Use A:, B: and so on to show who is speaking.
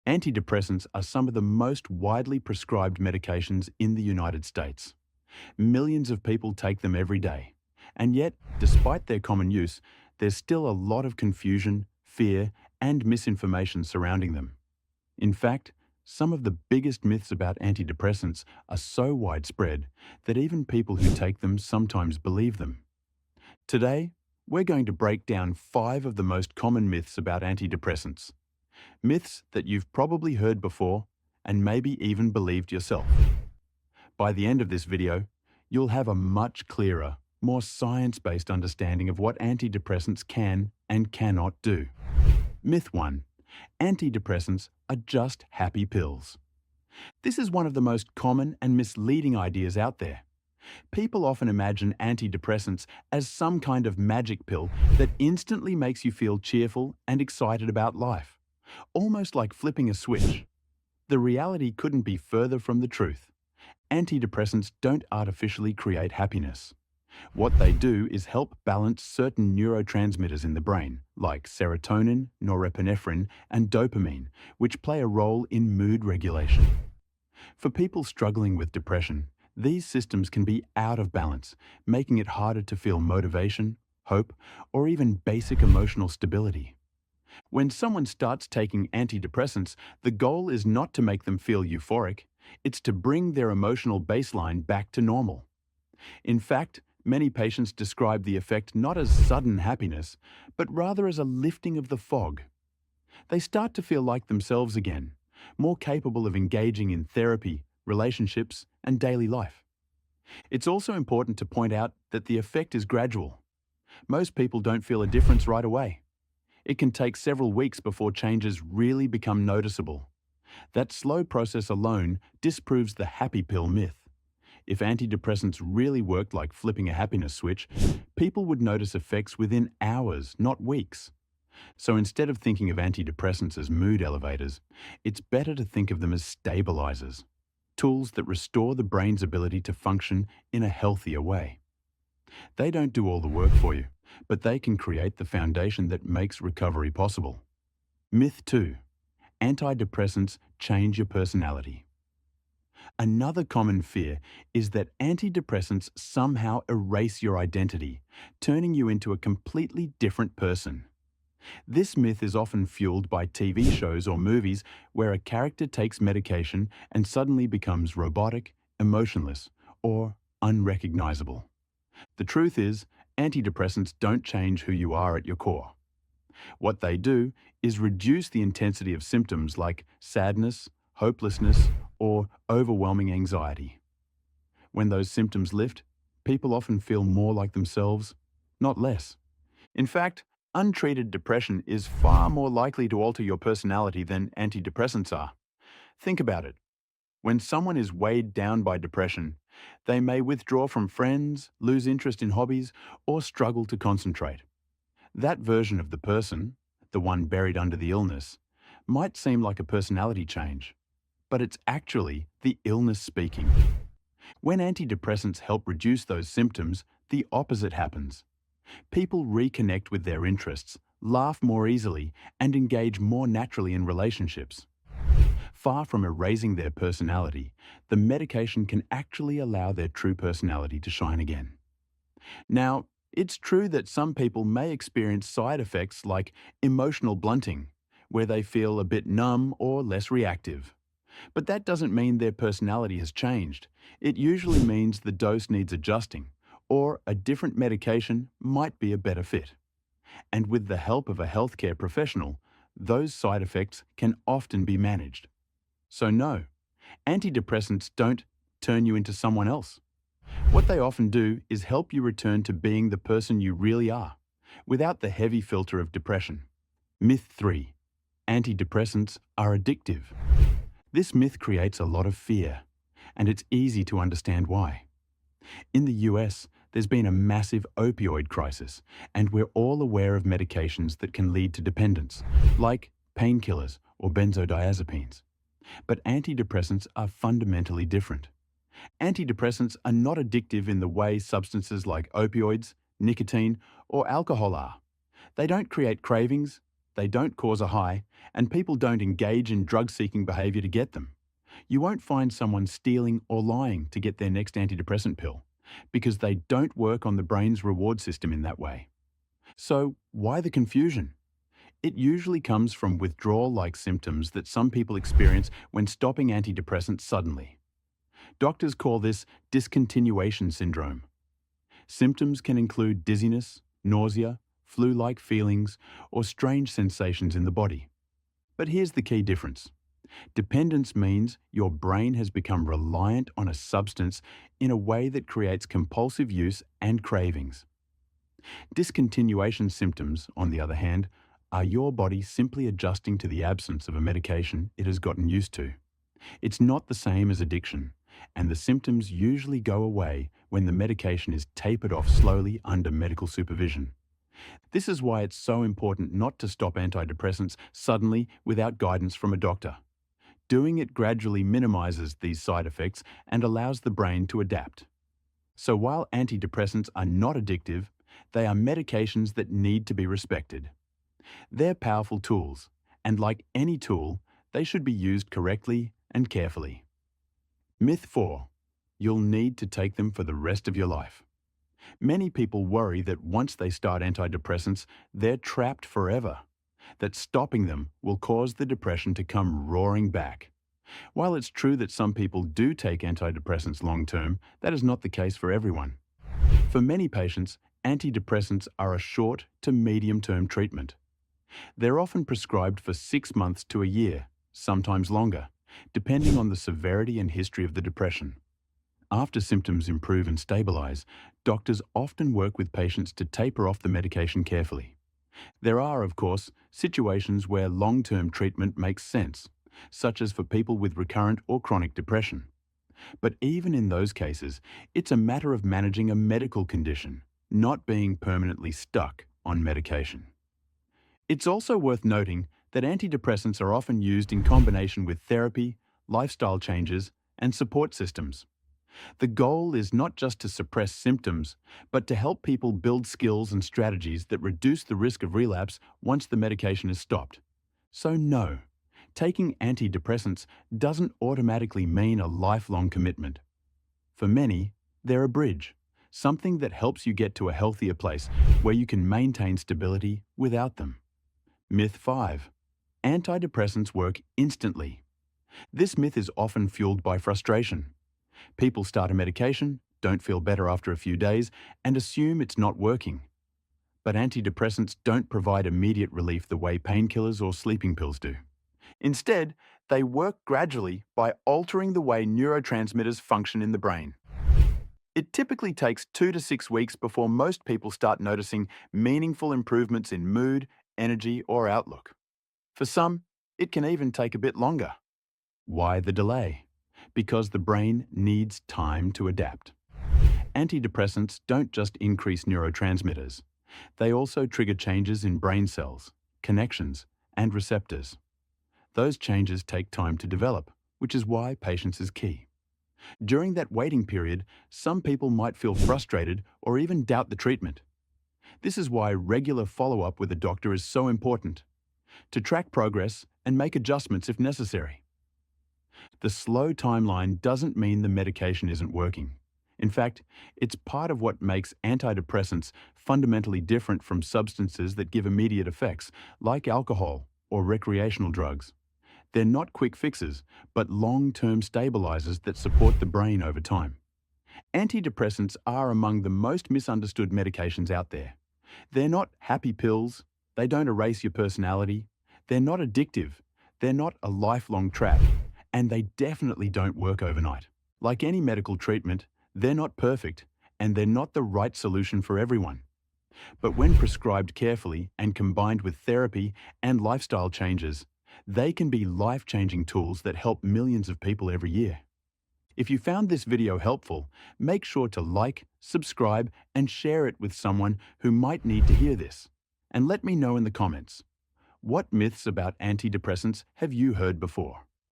A: Antidepressants are some of the most widely prescribed medications in the United States. Millions of people take them every day. And yet, despite their common use, there's still a lot of confusion, fear, and misinformation surrounding them. In fact, some of the biggest myths about antidepressants are so widespread that even people who take them sometimes believe them. Today, we're going to break down 5 of the most common myths about antidepressants. Myths that you've probably heard before and maybe even believed yourself. By the end of this video, you'll have a much clearer, more science-based understanding of what antidepressants can and cannot do. Myth 1. Antidepressants are just happy pills. This is one of the most common and misleading ideas out there. People often imagine antidepressants as some kind of magic pill that instantly makes you feel cheerful and excited about life, almost like flipping a switch. The reality couldn't be further from the truth. Antidepressants don't artificially create happiness. What they do is help balance certain neurotransmitters in the brain, like serotonin, norepinephrine, and dopamine, which play a role in mood regulation. For people struggling with depression, these systems can be out of balance, making it harder to feel motivation, hope, or even basic emotional stability. When someone starts taking antidepressants, the goal is not to make them feel euphoric, it's to bring their emotional baseline back to normal. In fact, many patients describe the effect not as sudden happiness, but rather as a lifting of the fog. They start to feel like themselves again, more capable of engaging in therapy, relationships, and daily life. It's also important to point out that the effect is gradual. Most people don't feel a difference right away. It can take several weeks before changes really become noticeable. That slow process alone disproves the happy pill myth. If antidepressants really worked like flipping a happiness switch, people would notice effects within hours, not weeks. So instead of thinking of antidepressants as mood elevators, it's better to think of them as stabilizers, tools that restore the brain's ability to function in a healthier way. They don't do all the work for you, but they can create the foundation that makes recovery possible. Myth 2. Antidepressants change your personality. Another common fear is that antidepressants somehow erase your identity, turning you into a completely different person. This myth is often fueled by TV shows or movies where a character takes medication and suddenly becomes robotic, emotionless, or unrecognizable. The truth is, antidepressants don't change who you are at your core. What they do is reduce the intensity of symptoms like sadness, hopelessness, or overwhelming anxiety. When those symptoms lift, people often feel more like themselves, not less. In fact, untreated depression is far more likely to alter your personality than antidepressants are. Think about it. When someone is weighed down by depression, they may withdraw from friends, lose interest in hobbies, or struggle to concentrate. That version of the person, the one buried under the illness, might seem like a personality change, but it's actually the illness speaking. When antidepressants help reduce those symptoms, the opposite happens. People reconnect with their interests, laugh more easily, and engage more naturally in relationships. Far from erasing their personality, the medication can actually allow their true personality to shine again. Now, it's true that some people may experience side effects like emotional blunting, where they feel a bit numb or less reactive. But that doesn't mean their personality has changed. It usually means the dose needs adjusting, or a different medication might be a better fit. And with the help of a healthcare professional, those side effects can often be managed. So no, antidepressants don't turn you into someone else. What they often do is help you return to being the person you really are, without the heavy filter of depression. Myth 3. Antidepressants are addictive. This myth creates a lot of fear, and it's easy to understand why. In the US, there's been a massive opioid crisis, and we're all aware of medications that can lead to dependence, like painkillers or benzodiazepines. But antidepressants are fundamentally different. Antidepressants are not addictive in the way substances like opioids, nicotine, or alcohol are. They don't create cravings, they don't cause a high, and people don't engage in drug-seeking behavior to get them. You won't find someone stealing or lying to get their next antidepressant pill, because they don't work on the brain's reward system in that way. So, why the confusion? It usually comes from withdrawal-like symptoms that some people experience when stopping antidepressants suddenly. Doctors call this discontinuation syndrome. Symptoms can include dizziness, nausea, flu-like feelings, or strange sensations in the body. But here's the key difference. Dependence means your brain has become reliant on a substance in a way that creates compulsive use and cravings. Discontinuation symptoms, on the other hand, are your body simply adjusting to the absence of a medication it has gotten used to. It's not the same as addiction, and the symptoms usually go away when the medication is tapered off slowly under medical supervision. This is why it's so important not to stop antidepressants suddenly without guidance from a doctor. Doing it gradually minimizes these side effects and allows the brain to adapt. So while antidepressants are not addictive, they are medications that need to be respected. They're powerful tools, and like any tool, they should be used correctly and carefully. Myth 4. You'll need to take them for the rest of your life. Many people worry that once they start antidepressants, they're trapped forever, that stopping them will cause the depression to come roaring back. While it's true that some people do take antidepressants long-term, that is not the case for everyone. For many patients, antidepressants are a short to medium-term treatment. They're often prescribed for 6 months to a year, sometimes longer, depending on the severity and history of the depression. After symptoms improve and stabilize, doctors often work with patients to taper off the medication carefully. There are, of course, situations where long-term treatment makes sense, such as for people with recurrent or chronic depression. But even in those cases, it's a matter of managing a medical condition, not being permanently stuck on medication. It's also worth noting that antidepressants are often used in combination with therapy, lifestyle changes, and support systems. The goal is not just to suppress symptoms, but to help people build skills and strategies that reduce the risk of relapse once the medication is stopped. So no, taking antidepressants doesn't automatically mean a lifelong commitment. For many, they're a bridge, something that helps you get to a healthier place where you can maintain stability without them. Myth 5. Antidepressants work instantly. This myth is often fueled by frustration. People start a medication, don't feel better after a few days, and assume it's not working. But antidepressants don't provide immediate relief the way painkillers or sleeping pills do. Instead, they work gradually by altering the way neurotransmitters function in the brain. It typically takes 2 to 6 weeks before most people start noticing meaningful improvements in mood, energy, or outlook. For some, it can even take a bit longer. Why the delay? Because the brain needs time to adapt. Antidepressants don't just increase neurotransmitters. They also trigger changes in brain cells, connections, and receptors. Those changes take time to develop, which is why patience is key. During that waiting period, some people might feel frustrated or even doubt the treatment. This is why regular follow-up with a doctor is so important, to track progress and make adjustments if necessary. The slow timeline doesn't mean the medication isn't working. In fact, it's part of what makes antidepressants fundamentally different from substances that give immediate effects, like alcohol or recreational drugs. They're not quick fixes, but long-term stabilizers that support the brain over time. Antidepressants are among the most misunderstood medications out there. They're not happy pills, they don't erase your personality, they're not addictive, they're not a lifelong trap, and they definitely don't work overnight. Like any medical treatment, they're not perfect, and they're not the right solution for everyone. But when prescribed carefully and combined with therapy and lifestyle changes, they can be life-changing tools that help millions of people every year. If you found this video helpful, make sure to like, subscribe, and share it with someone who might need to hear this. And let me know in the comments, what myths about antidepressants have you heard before?